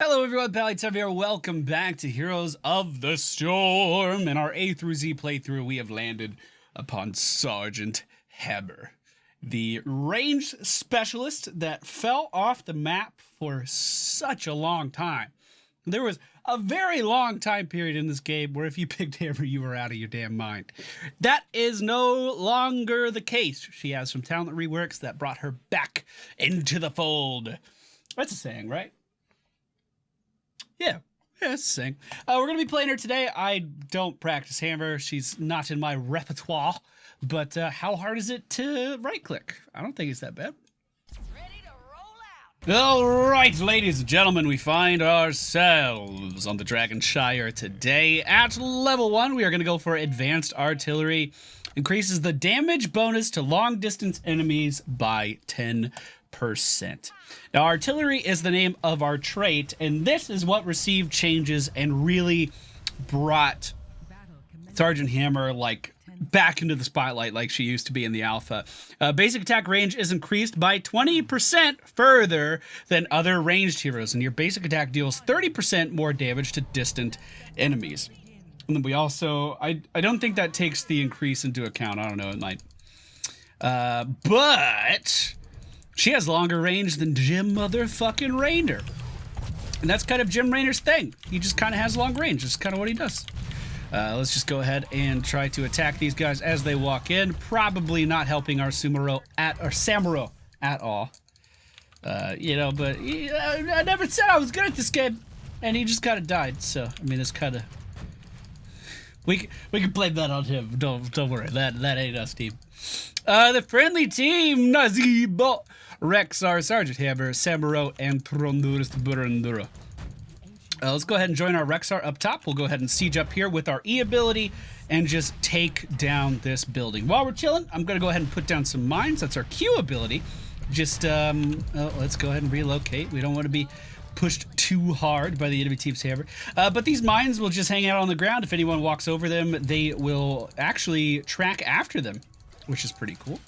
Hello everyone, Pally7 here. Welcome back to Heroes of the Storm. In our A through Z playthrough, we have landed upon Sergeant Hammer, the ranged specialist that fell off the map for such a long time. There was a very long time period in this game where if you picked Hammer, you were out of your damn mind. That is no longer the case. She has some talent reworks that brought her back into the fold. That's a saying, right? Yeah, that's the same. We're going to be playing her today. I don't practice Hammer. She's not in my repertoire. But how hard is it to right-click? I don't think it's that bad. Ready to roll out. All right, ladies and gentlemen, we find ourselves on the Dragonshire today. At level 1, we are going to go for Advanced Artillery. Increases the damage bonus to long-distance enemies by 10%. Now, artillery is the name of our trait, and this is what received changes and really brought Sergeant Hammer back into the spotlight like she used to be in the alpha. Basic attack range is increased by 20% further than other ranged heroes, and your basic attack deals 30% more damage to distant enemies. And then we also, I don't think that takes the increase into account. I don't know, it might. But she has longer range than Jim motherfucking Raynor. And that's kind of Jim Raynor's thing. He just kind of has long range. That's kind of what he does. Let's just go ahead and try to attack these guys as they walk in. Probably not helping our Samuro at all. You know, but I never said I was good at this game. And he just kind of died. So, I mean, it's kind of... We can blame that on him. Don't worry. That ain't us, team. The friendly team, Nazibo, Rexar, Sergeant Hammer, Samuro, and Tronduris Burundura. Let's go ahead and join our Rexar up top. We'll go ahead and siege up here with our E ability and just take down this building. While we're chilling, I'm going to go ahead and put down some mines. That's our Q ability. Just, let's go ahead and relocate. We don't want to be pushed too hard by the enemy team's hammer. But these mines will just hang out on the ground. If anyone walks over them, they will actually track after them, which is pretty cool.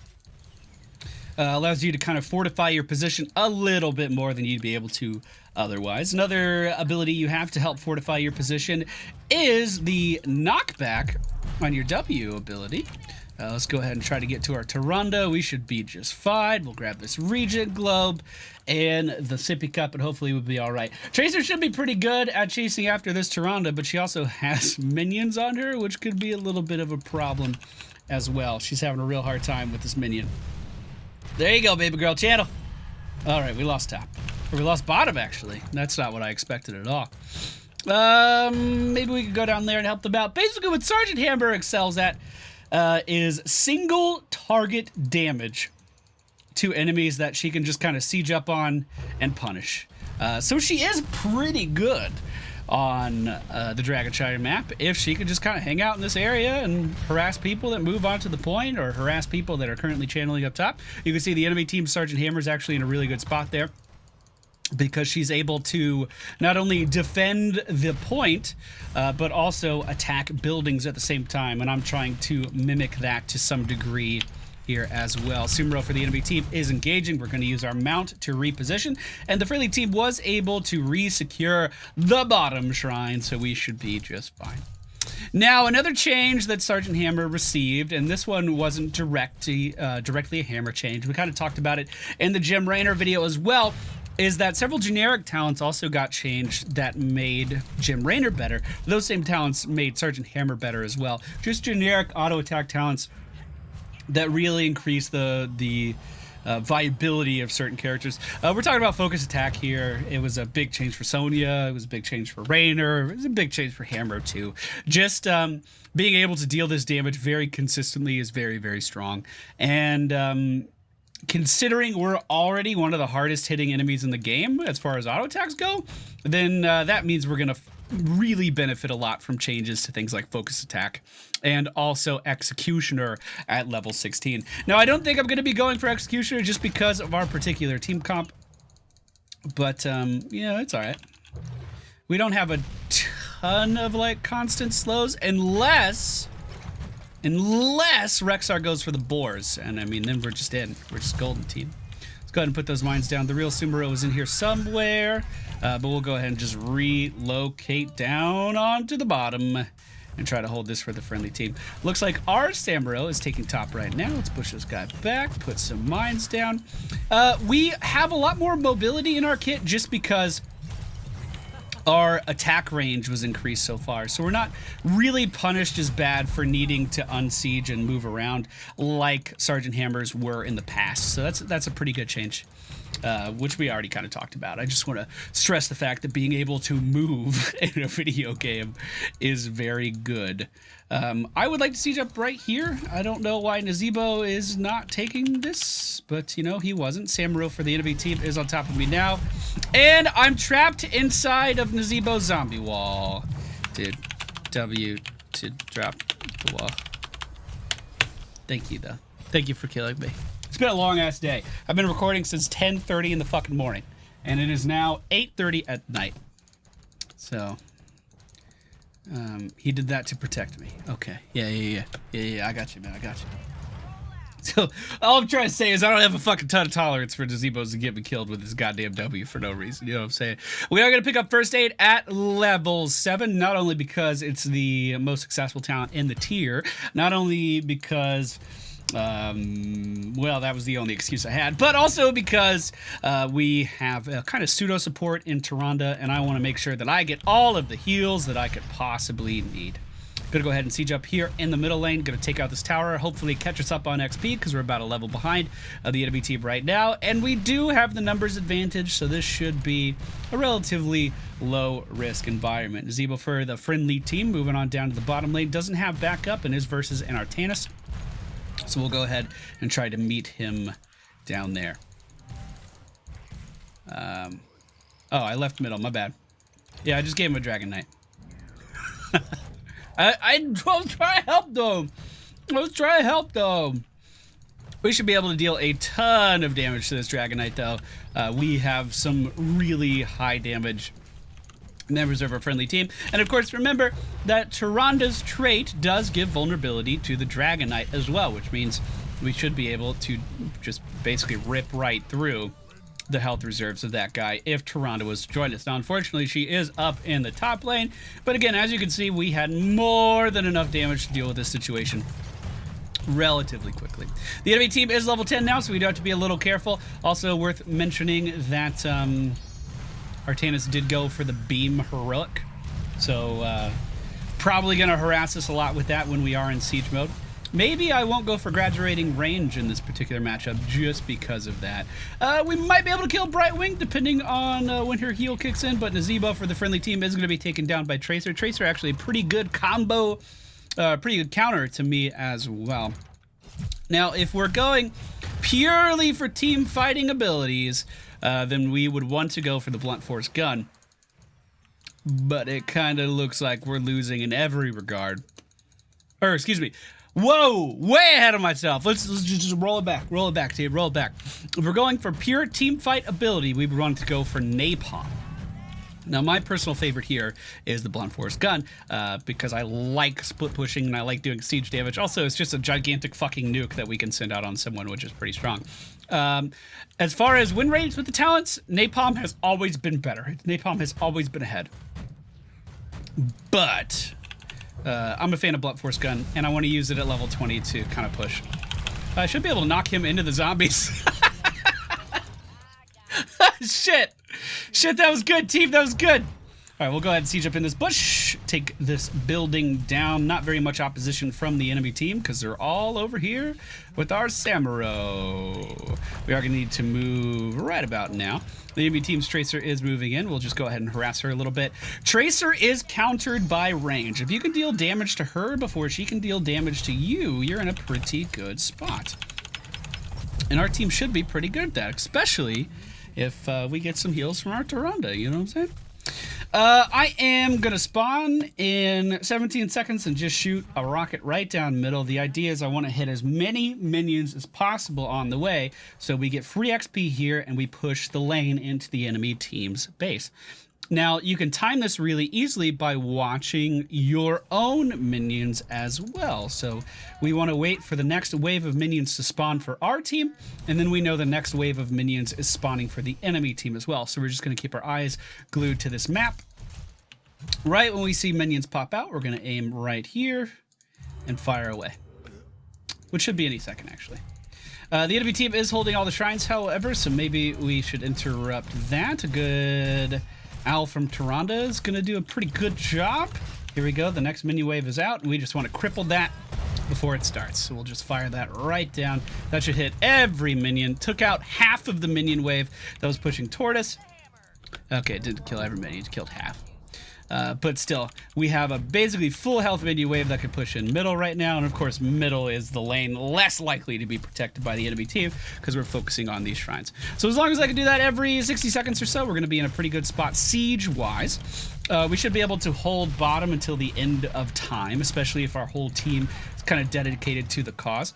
Allows you to kind of fortify your position a little bit more than you'd be able to otherwise. Another ability you have to help fortify your position is the knockback on your W ability. Let's go ahead and try to get to our Tyrande. We should be just fine. We'll grab this Regent Globe and the Sippy Cup, and hopefully we'll be all right. Tracer should be pretty good at chasing after this Tyrande, but she also has minions on her, which could be a little bit of a problem as well. She's having a real hard time with this minion. There you go, baby girl. Channel. All right, we lost top. Or we lost bottom, actually. That's not what I expected at all. Maybe we could go down there and help them out. Basically, what Sergeant Hammer excels at is single target damage to enemies that she can just kind of siege up on and punish. So she is pretty good on the Dragonshire map if she could just kind of hang out in this area and harass people that move on to the point or harass people that are currently channeling up top. You can see the enemy team Sergeant Hammer is actually in a really good spot there because she's able to not only defend the point but also attack buildings at the same time, and I'm trying to mimic that to some degree here as well. Sumro for the enemy team is engaging. We're going to use our mount to reposition, and the friendly team was able to re-secure the bottom shrine, so we should be just fine. Now, another change that Sergeant Hammer received, and this one wasn't directly a Hammer change. We kind of talked about it in the Jim Raynor video as well, is that several generic talents also got changed that made Jim Raynor better. Those same talents made Sergeant Hammer better as well. Just generic auto attack talents that really increase the viability of certain characters. We're talking about focus attack here. It was a big change for Sonya. It was a big change for Raynor. It was a big change for Hammer too. Just being able to deal this damage very consistently is very, very strong. And considering we're already one of the hardest hitting enemies in the game as far as auto attacks go, then that means we're going to really benefit a lot from changes to things like focus attack and also executioner at level 16. Now, I don't think I'm going to be going for executioner just because of our particular team comp, but yeah, it's all right. We don't have a ton of constant slows unless Rexar goes for the boars, and I mean, then we're just in. We're just golden team. Let's go ahead and put those mines down. The real Sumuro is in here somewhere. But we'll go ahead and just relocate down onto the bottom and try to hold this for the friendly team. Looks like our Samuro is taking top right now. Let's push this guy back, put some mines down. We have a lot more mobility in our kit just because our attack range was increased so far. So we're not really punished as bad for needing to unsiege and move around like Sergeant Hammers were in the past. So that's a pretty good change. Which we already kind of talked about. I just want to stress the fact that being able to move in a video game is very good. I would like to siege up right here. I don't know why Nazebo is not taking this, but you know, he wasn't. Samuro for the enemy team is on top of me now. And I'm trapped inside of Nazebo's zombie wall. Did W to drop the wall. Thank you, though. Thank you for killing me. It's been a long-ass day. I've been recording since 10:30 in the fucking morning, and it is now 8:30 at night. So, he did that to protect me. Okay. Yeah. I got you, man. I got you. So, all I'm trying to say is I don't have a fucking ton of tolerance for Nazebos to get me killed with this goddamn W for no reason. You know what I'm saying? We are going to pick up First Aid at level 7, not only because it's the most successful talent in the tier, not only because... well, that was the only excuse I had, but also because we have a kind of pseudo support in Tyrande, and I want to make sure that I get all of the heals that I could possibly need. Gonna go ahead and siege up here in the middle lane. Gonna take out this tower, hopefully catch us up on XP because we're about a level behind the enemy team right now, and we do have the numbers advantage, so this should be a relatively low risk environment. Nazebo for the friendly team, moving on down to the bottom lane, doesn't have backup and is versus an Artanis. So we'll go ahead and try to meet him down there. Oh, I left middle. My bad. Yeah, I just gave him a Dragon Knight. I was trying to help though. We should be able to deal a ton of damage to this Dragon Knight though. We have some really high damage members of our friendly team. And of course, remember that Tyrande's trait does give vulnerability to the Dragon Knight as well, which means we should be able to just basically rip right through the health reserves of that guy if Tyrande was to join us. Now, unfortunately, she is up in the top lane, but again, as you can see, we had more than enough damage to deal with this situation relatively quickly. The enemy team is level 10 now, so we do have to be a little careful. Also worth mentioning that Artanis did go for the beam heroic, so probably gonna harass us a lot with that when we are in siege mode. Maybe I won't go for graduating range in this particular matchup just because of that. We might be able to kill Brightwing depending on when her heal kicks in, but Nazebo for the friendly team is going to be taken down by Tracer. Tracer actually a pretty good combo, pretty good counter to me as well. Now, if we're going purely for team fighting abilities, then we would want to go for the blunt force gun. But it kind of looks like we're losing in every regard. Or, excuse me. Whoa, way ahead of myself. Let's just roll it back, team, roll it back. If we're going for pure team fight ability, we would want to go for napalm. Now, my personal favorite here is the blunt force gun, because I like split pushing and I like doing siege damage. Also, it's just a gigantic fucking nuke that we can send out on someone, which is pretty strong. As far as win rates with the talents, napalm has always been better. Napalm has always been ahead. But I'm a fan of blunt force gun, and I want to use it at level 20 to kind of push. I should be able to knock him into the zombies. Shit, that was good, team. That was good. All right, we'll go ahead and siege up in this bush. Take this building down. Not very much opposition from the enemy team because they're all over here with our Samuro. We are going to need to move right about now. The enemy team's Tracer is moving in. We'll just go ahead and harass her a little bit. Tracer is countered by range. If you can deal damage to her before she can deal damage to you, you're in a pretty good spot. And our team should be pretty good at that, especially if we get some heals from our Tyrande, you know what I'm saying? I am going to spawn in 17 seconds and just shoot a rocket right down middle. The idea is I want to hit as many minions as possible on the way so we get free XP here and we push the lane into the enemy team's base. Now, you can time this really easily by watching your own minions as well. So we want to wait for the next wave of minions to spawn for our team, and then we know the next wave of minions is spawning for the enemy team as well. So we're just going to keep our eyes glued to this map. Right when we see minions pop out, we're going to aim right here and fire away, which should be any second, actually. The enemy team is holding all the shrines, however, so maybe we should interrupt that. A good Owl from Tyrande is going to do a pretty good job. Here we go. The next minion wave is out, and we just want to cripple that before it starts. So we'll just fire that right down. That should hit every minion. Took out half of the minion wave that was pushing toward us. Okay, it didn't kill every minion. It killed half. But still, we have a basically full health minion wave that could push in middle right now. And of course, middle is the lane less likely to be protected by the enemy team because we're focusing on these shrines. So as long as I can do that every 60 seconds or so, we're going to be in a pretty good spot siege-wise. We should be able to hold bottom until the end of time, especially if our whole team is kind of dedicated to the cause.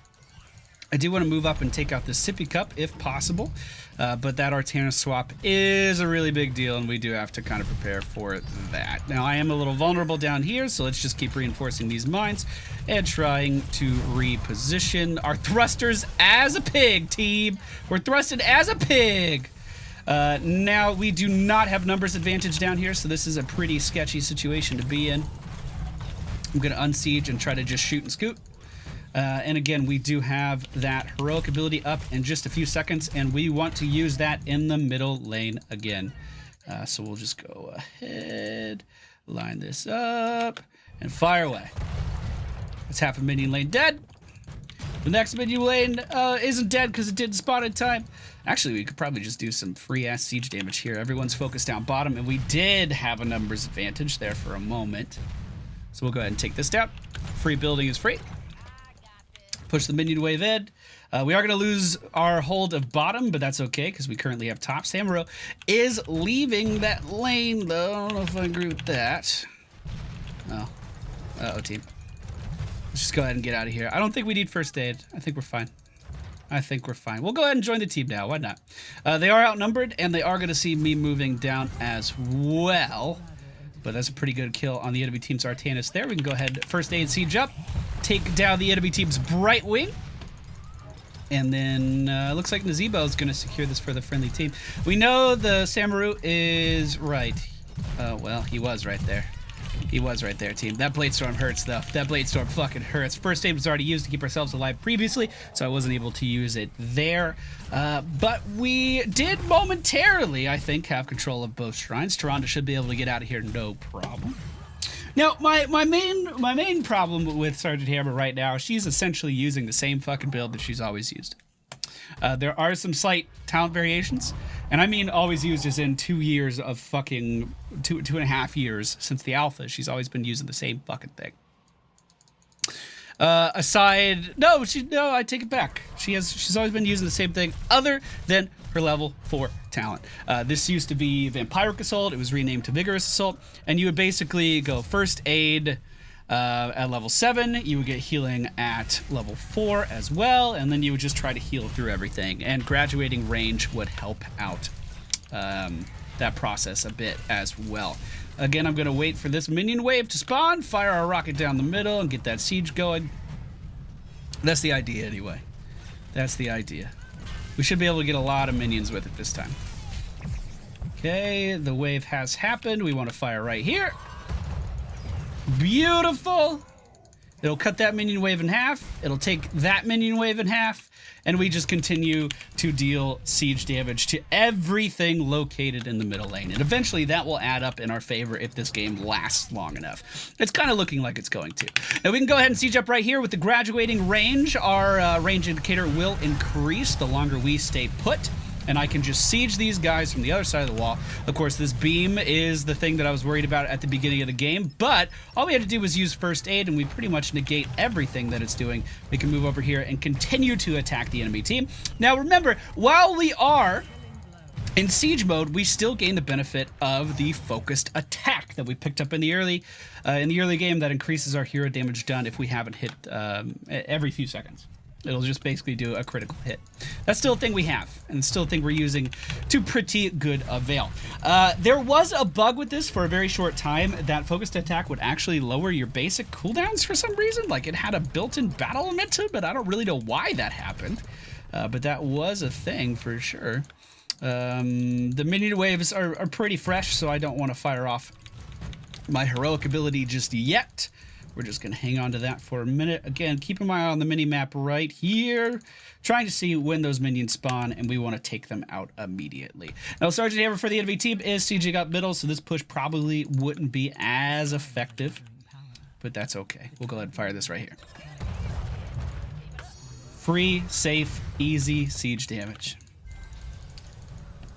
I do want to move up and take out the sippy cup if possible, but that Artana swap is a really big deal, and we do have to kind of prepare for that. Now, I am a little vulnerable down here, so let's just keep reinforcing these mines and trying to reposition our thrusters as a pig, team. We're thrusted as a pig. Now, we do not have numbers advantage down here, so this is a pretty sketchy situation to be in. I'm going to unsiege and try to just shoot and scoot. And again, we do have that heroic ability up in just a few seconds, and we want to use that in the middle lane again. So we'll just go ahead, line this up, and fire away. That's half a minion lane dead. The next minion lane isn't dead because it didn't spawn in time. Actually, we could probably just do some free-ass siege damage here. Everyone's focused down bottom, and we did have a numbers advantage there for a moment. So we'll go ahead and take this down. Free building is free. Push the minion wave in. We are going to lose our hold of bottom, but that's okay because we currently have top. Samuro is leaving that lane, though. I don't know if I agree with that. Oh. Uh-oh, team. Let's just go ahead and get out of here. I don't think we need first aid. I think we're fine. I think we're fine. We'll go ahead and join the team now. Why not? They are outnumbered, and they are going to see me moving down as well. But that's a pretty good kill on the enemy team's Artanis there. We can go ahead, first aid, siege up, take down the enemy team's Bright Wing. And then looks like Nazebo is going to secure this for the friendly team. We know the Samuro is right. Well, he was right there. He was right there, team. That Blade Storm hurts, though. That Blade Storm fucking hurts. First aid was already used to keep ourselves alive previously, so I wasn't able to use it there. But we did momentarily, I think, have control of both shrines. Tyrande should be able to get out of here no problem. Now, my main problem with Sergeant Hammer right now, she's essentially using the same fucking build that she's always used. There are some slight talent variations, and I mean always used as in 2 years of fucking, two and a half years since the alpha. She's always been using the same fucking thing. No, I take it back. She's always been using the same thing other than her level 4 talent. This used to be Vampiric Assault. It was renamed to Vigorous Assault, and you would basically go first aid at level 7, you would get healing at level 4 as well, and then you would just try to heal through everything, and graduating range would help out that process a bit as well. Again, I'm going to wait for this minion wave to spawn, fire our rocket down the middle, and get that siege going. That's the idea anyway. That's the idea. We should be able to get a lot of minions with it this time. Okay, the wave has happened. We want to fire right here. Beautiful. It'll cut that minion wave in half. It'll take that minion wave in half. And we just continue to deal siege damage to everything located in the middle lane. And eventually that will add up in our favor if this game lasts long enough. It's kind of looking like it's going to. Now we can go ahead and siege up right here with the graduating range. Our range indicator will increase the longer we stay put. And I can just siege these guys from the other side of the wall. Of course, this beam is the thing that I was worried about at the beginning of the game, but all we had to do was use first aid, and we pretty much negate everything that it's doing. We can move over here and continue to attack the enemy team. Now, remember, while we are in siege mode, we still gain the benefit of the focused attack that we picked up in the early game that increases our hero damage done if we haven't hit every few seconds. It'll just basically do a critical hit. That's still a thing we have, and it's still a thing we're using to pretty good avail. There was a bug with this for a very short time that focused attack would actually lower your basic cooldowns for some reason. Like it had a built-in battle momentum, but I don't really know why that happened. But that was a thing for sure. The minion waves are pretty fresh, so I don't want to fire off my heroic ability just yet. We're just going to hang on to that for a minute. Again, keep an eye on the mini-map right here. Trying to see when those minions spawn, and we want to take them out immediately. Now, Sergeant Hammer for the enemy team is sieging up middle, so this push probably wouldn't be as effective. But that's okay. We'll go ahead and fire this right here. Free, safe, easy siege damage.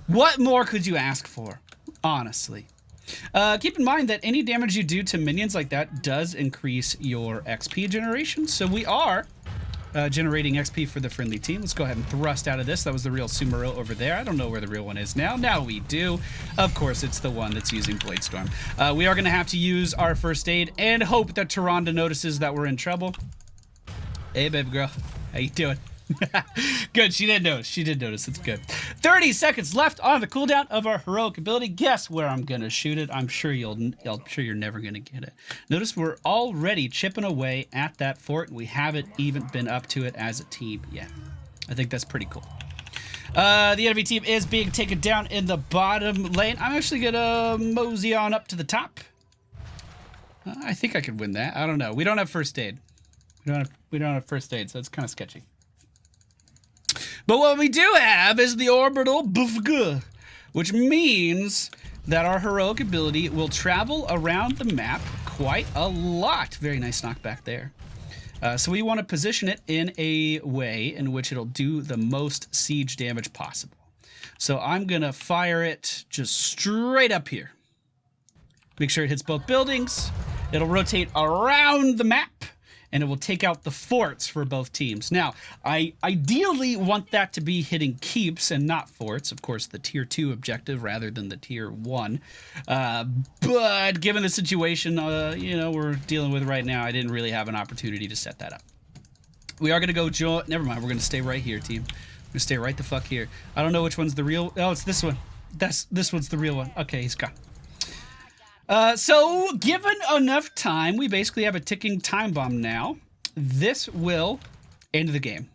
What more could you ask for? Honestly. Keep in mind that any damage you do to minions like that does increase your XP generation. So we are generating XP for the friendly team. Let's go ahead and thrust out of this. That was the real Sumero over there. I don't know where the real one is now. Now we do. Of course, it's the one that's using Bladestorm. We are going to have to use our first aid and hope that Tyrande notices that we're in trouble. Hey, baby girl. How you doing? Good, she did notice. She did notice. It's good. 30 seconds left on the cooldown of our heroic ability. Guess where I'm gonna shoot it. I'm sure you're never gonna get it. Notice we're already chipping away at that fort. We haven't even been up to it as a team yet. I think that's pretty cool. The enemy team is being taken down in the bottom lane. I'm actually gonna mosey on up to the top. I think I could win that. I don't know. We don't have first aid. We don't have first aid, so it's kind of sketchy. But what we do have is the orbital buffga, which means that our heroic ability will travel around the map quite a lot. Very nice knockback there. So we want to position it in a way in which it'll do the most siege damage possible. So I'm going to fire it just straight up here. Make sure it hits both buildings. It'll rotate around the map. And it will take out the forts for both teams. Now, I ideally want that to be hitting keeps and not forts. Of course, the tier 2 objective rather than the tier 1. But given the situation, we're dealing with right now, I didn't really have an opportunity to set that up. We are going to go join. Never mind. We're going to stay right here, team. We're going to stay right the fuck here. I don't know which one's the real. Oh, it's this one. This one's the real one. Okay, he's gone. So, given enough time, we basically have a ticking time bomb now. This will end the game.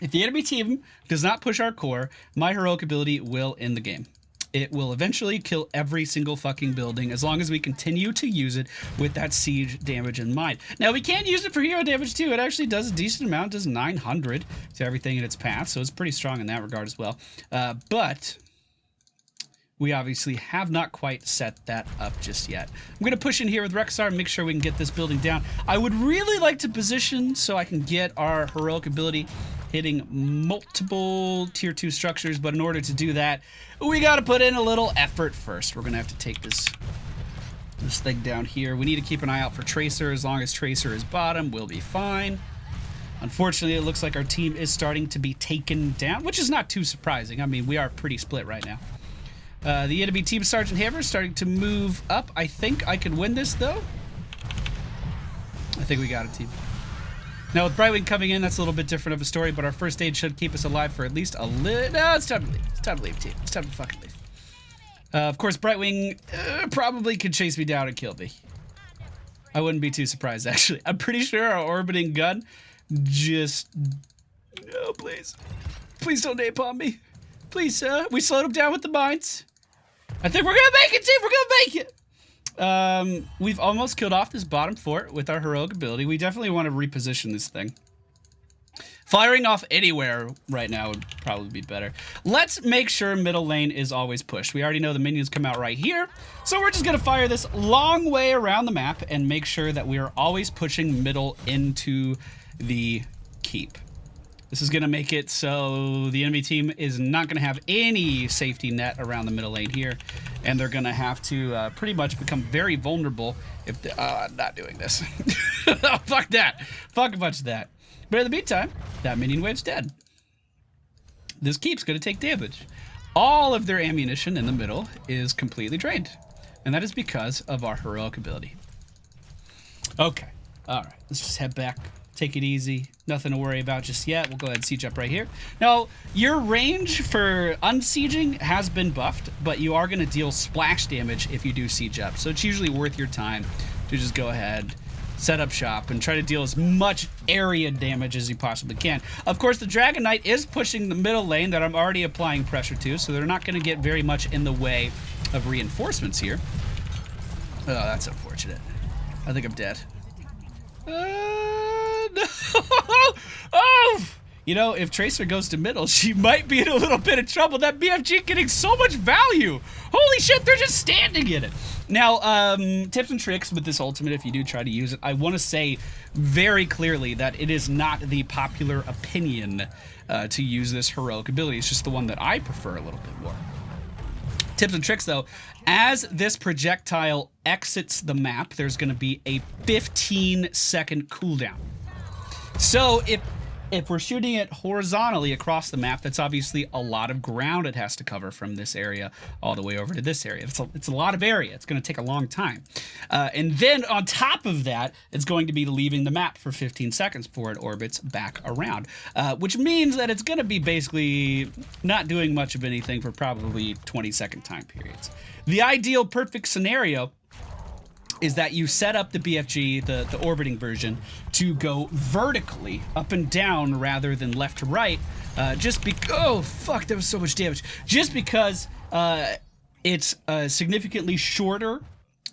If the enemy team does not push our core, my heroic ability will end the game. It will eventually kill every single fucking building as long as we continue to use it with that siege damage in mind. Now, we can use it for hero damage too. It actually does a decent amount, does 900 to everything in its path, so it's pretty strong in that regard as well. But we obviously have not quite set that up just yet. I'm going to push in here with Rexar and make sure we can get this building down. I would really like to position so I can get our heroic ability hitting multiple tier 2 structures, but in order to do that, we got to put in a little effort first. We're going to have to take this thing down here. We need to keep an eye out for Tracer. As long as Tracer is bottom, we'll be fine. Unfortunately, it looks like our team is starting to be taken down, which is not too surprising. I mean, we are pretty split right now. The enemy team Sergeant Hammer is starting to move up. I think I can win this, though. I think we got it, team. Now, with Brightwing coming in, that's a little bit different of a story, but our first aid should keep us alive for at least a little. No, it's time to leave. It's time to leave, team. It's time to fucking leave. Of course, Brightwing probably could chase me down and kill me. I wouldn't be too surprised, actually. I'm pretty sure our orbiting gun just... No, please. Please don't napalm me. Please, we slowed him down with the mines. I think we're gonna make it, team. We're gonna make it. We've almost killed off this bottom fort with our heroic ability. We definitely want to reposition this thing. Firing off anywhere right now would probably be better. Let's make sure middle lane is always pushed. We already know the minions come out right here. So we're just gonna fire this long way around the map and make sure that we are always pushing middle into the keep. This is going to make it so the enemy team is not going to have any safety net around the middle lane here. And they're going to have to pretty much become very vulnerable if they're not doing this. Oh, fuck that. Fuck a bunch of that. But in the meantime, that minion wave's dead. This keep's going to take damage. All of their ammunition in the middle is completely drained. And that is because of our heroic ability. Okay. All right. Let's just head back Take it easy. Nothing to worry about just yet. We'll go ahead and siege up right here. Now, your range for unsieging has been buffed, but you are going to deal splash damage if you do siege up. So it's usually worth your time to just go ahead, set up shop, and try to deal as much area damage as you possibly can. Of course, the Dragon Knight is pushing the middle lane that I'm already applying pressure to, so they're not going to get very much in the way of reinforcements here. Oh, that's unfortunate. I think I'm dead. No. Oh! You know, if Tracer goes to middle, she might be in a little bit of trouble. That BFG getting so much value. Holy shit, they're just standing in it. Now, tips and tricks with this ultimate, if you do try to use it, I want to say very clearly that it is not the popular opinion to use this heroic ability. It's just the one that I prefer a little bit more. Tips and tricks, though, as this projectile exits the map, there's going to be a 15-second cooldown. So if we're shooting it horizontally across the map, that's obviously a lot of ground it has to cover from this area all the way over to this area. It's a lot of area. It's going to take a long time. And then on top of that, it's going to be leaving the map for 15 seconds before it orbits back around, which means that it's going to be basically not doing much of anything for probably 20-second time periods. The ideal perfect scenario is that you set up the BFG, the orbiting version, to go vertically up and down rather than left to right, oh fuck, that was so much damage. Just because it's a significantly shorter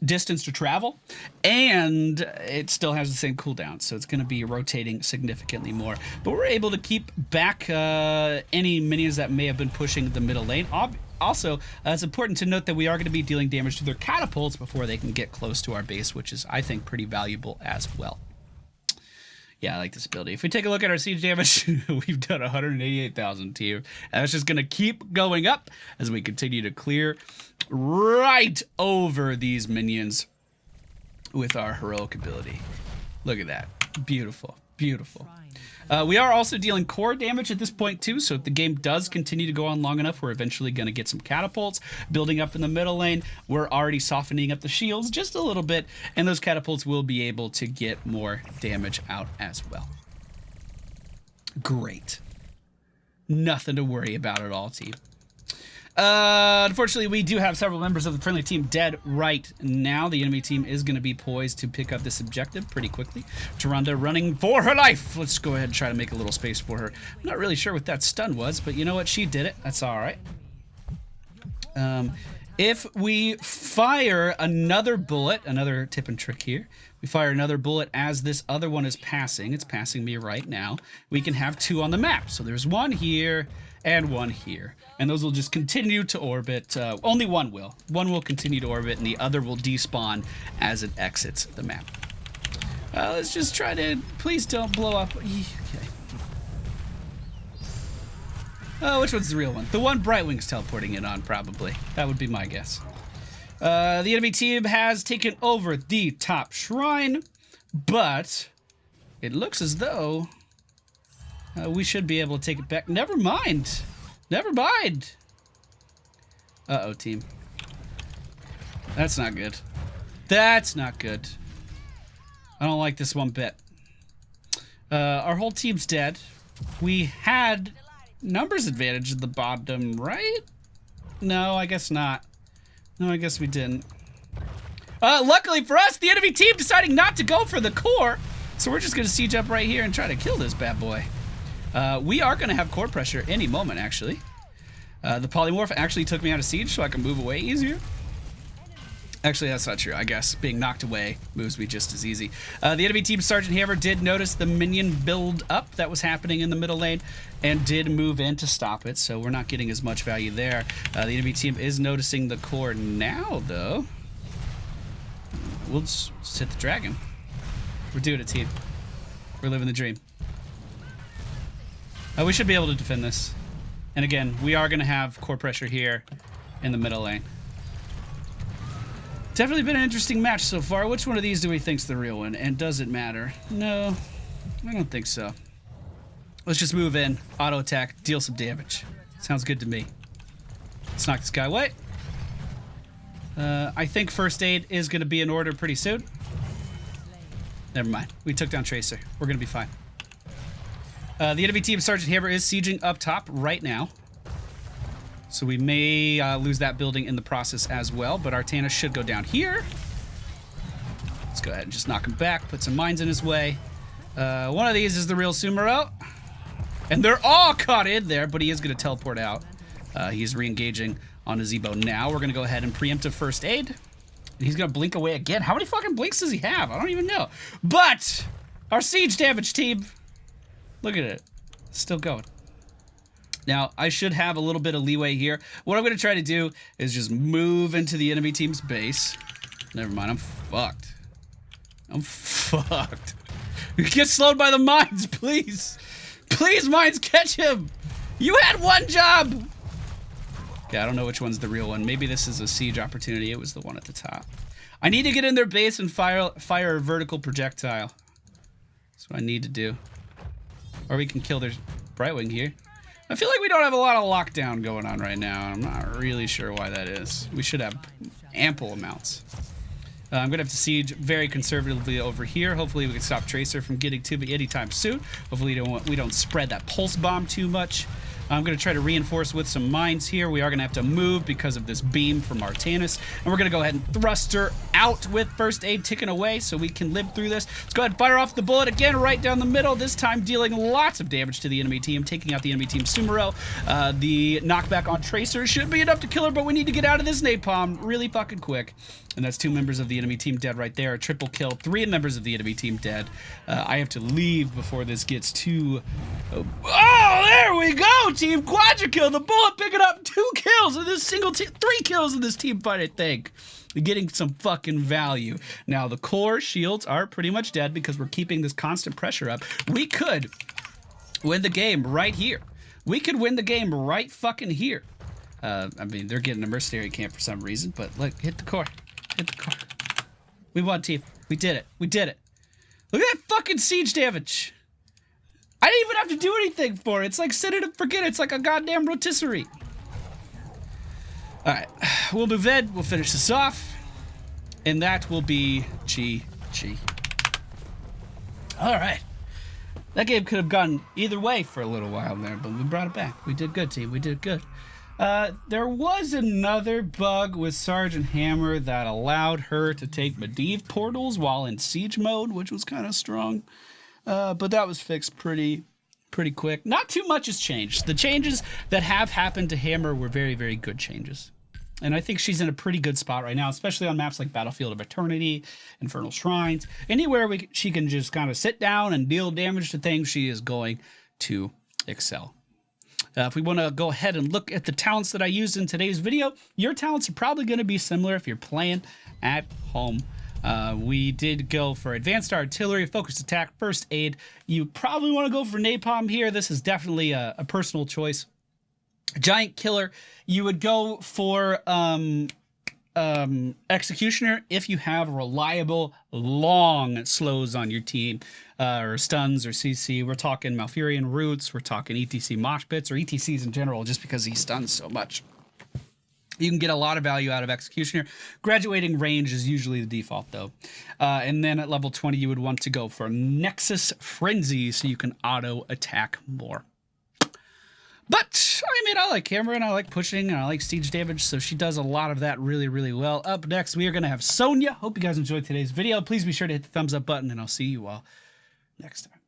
distance to travel, and it still has the same cooldown, so it's going to be rotating significantly more. But we're able to keep back any minions that may have been pushing the middle lane. Also, it's important to note that we are going to be dealing damage to their catapults before they can get close to our base, which is, I think, pretty valuable as well. Yeah, I like this ability. If we take a look at our siege damage, we've done 188,000 team. And that's just going to keep going up as we continue to clear right over these minions with our heroic ability. Look at that. Beautiful. Beautiful. We are also dealing core damage at this point too, so if the game does continue to go on long enough, we're eventually going to get some catapults building up in the middle lane. We're already softening up the shields just a little bit, and those catapults will be able to get more damage out as well. Great. Nothing to worry about at all, team. Unfortunately, we do have several members of the friendly team dead right now. The enemy team is going to be poised to pick up this objective pretty quickly. Taronda running for her life. Let's go ahead and try to make a little space for her. I'm not really sure what that stun was, but you know what? She did it. That's all right. If we fire another bullet, another tip and trick here, we fire another bullet as this other one is passing. It's passing me right now. We can have two on the map. So there's one here and one here. And those will just continue to orbit. Only one will. One will continue to orbit, and the other will despawn as it exits the map. Let's just try to... Please don't blow up. Okay. Oh, which one's the real one? The one Brightwing's teleporting in on, probably. That would be my guess. The enemy team has taken over the top shrine, but it looks as though we should be able to take it back. Never mind. Never mind. Uh-oh, team. That's not good. That's not good. I don't like this one bit. Our whole team's dead. We had numbers advantage at the bottom, right? No, I guess not. No, I guess we didn't. Luckily for us, the enemy team deciding not to go for the core. So we're just going to siege up right here and try to kill this bad boy. We are going to have core pressure any moment, actually. The polymorph actually took me out of siege so I can move away easier. Actually, that's not true. I guess being knocked away moves me just as easy. The enemy team Sergeant Hammer did notice the minion build up that was happening in the middle lane and did move in to stop it, so we're not getting as much value there. The enemy team is noticing the core now, though. We'll just hit the dragon. We're doing it, team. We're living the dream. We should be able to defend this. And again, we are going to have core pressure here in the middle lane. Definitely been an interesting match so far. Which one of these do we think's the real one? And does it matter? No, I don't think so. Let's just move in, auto attack, deal some damage. Sounds good to me. Let's knock this guy away. I think first aid is going to be in order pretty soon. Never mind. We took down Tracer. We're going to be fine. The enemy team Sergeant Hammer is sieging up top right now. So we may lose that building in the process as well. But Artana should go down here. Let's go ahead and just knock him back. Put some mines in his way. One of these is the real Sumero. And they're all caught in there, but he is going to teleport out. He's re-engaging on his Zebo now. We're going to go ahead and preemptive first aid. And he's going to blink away again. How many fucking blinks does he have? I don't even know. But our siege damage team, look at it. It's still going. Now, I should have a little bit of leeway here. What I'm going to try to do is just move into the enemy team's base. Never mind, I'm fucked. I'm fucked. Get slowed by the mines, please. Please, mines, catch him. You had one job. Okay, I don't know which one's the real one. Maybe this is a siege opportunity. It was the one at the top. I need to get in their base and fire a vertical projectile. That's what I need to do. Or we can kill their Brightwing here. I feel like we don't have a lot of lockdown going on right now. I'm not really sure why that is. We should have ample amounts. I'm going to have to siege very conservatively over here. Hopefully we can stop Tracer from getting to me anytime soon. Hopefully we don't spread that pulse bomb too much. I'm going to try to reinforce with some mines here. We are going to have to move because of this beam from Artanis. And we're going to go ahead and thrust her out with first aid ticking away so we can live through this. Let's go ahead and fire off the bullet again right down the middle, this time dealing lots of damage to the enemy team, taking out the enemy team Sumero. The knockback on Tracer should be enough to kill her, but we need to get out of this napalm really fucking quick. And that's 2 members of the enemy team dead right there. A triple kill, 3 members of the enemy team dead. I have to leave before this gets too... Oh, there we go, team quadra kill. The bullet picking up 2 kills in this single team, 3 kills in this team fight, I think. We're getting some fucking value. Now, the core shields are pretty much dead because we're keeping this constant pressure up. We could win the game right here. We could win the game right fucking here. I mean, they're getting a mercenary camp for some reason, but look, hit the core. Hit the core. We won, team. We did it. We did it. Look at that fucking siege damage. I didn't even have to do anything for it. It's like set it and forget it. It's like a goddamn rotisserie. All right. We'll move in. We'll finish this off. And that will be GG. All right. That game could have gone either way for a little while there, but we brought it back. We did good, team. We did good. There was another bug with Sergeant Hammer that allowed her to take Medivh portals while in siege mode, which was kind of strong. But that was fixed pretty quick. Not too much has changed. The changes that have happened to Hammer were very, very good changes. And I think she's in a pretty good spot right now, especially on maps like Battlefield of Eternity, Infernal Shrines. Anywhere she can just kind of sit down and deal damage to things, she is going to excel. If we want to go ahead and look at the talents that I used in today's video, your talents are probably going to be similar if you're playing at home. We did go for advanced artillery, focused attack, first aid. You probably want to go for napalm here. This is definitely a personal choice. Giant killer, you would go for executioner if you have reliable long slows on your team, or stuns or CC. We're talking Malfurion roots, we're talking ETC mosh pits, or ETCs in general, just because he stuns so much. You can get a lot of value out of executioner. Graduating range is usually the default though. And then at level 20 you would want to go for Nexus Frenzy so you can auto attack more. But, I mean, I like Hammer, and I like pushing, and I like siege damage, so she does a lot of that really, really well. Up next, we are going to have Sonya. Hope you guys enjoyed today's video. Please be sure to hit the thumbs up button, and I'll see you all next time.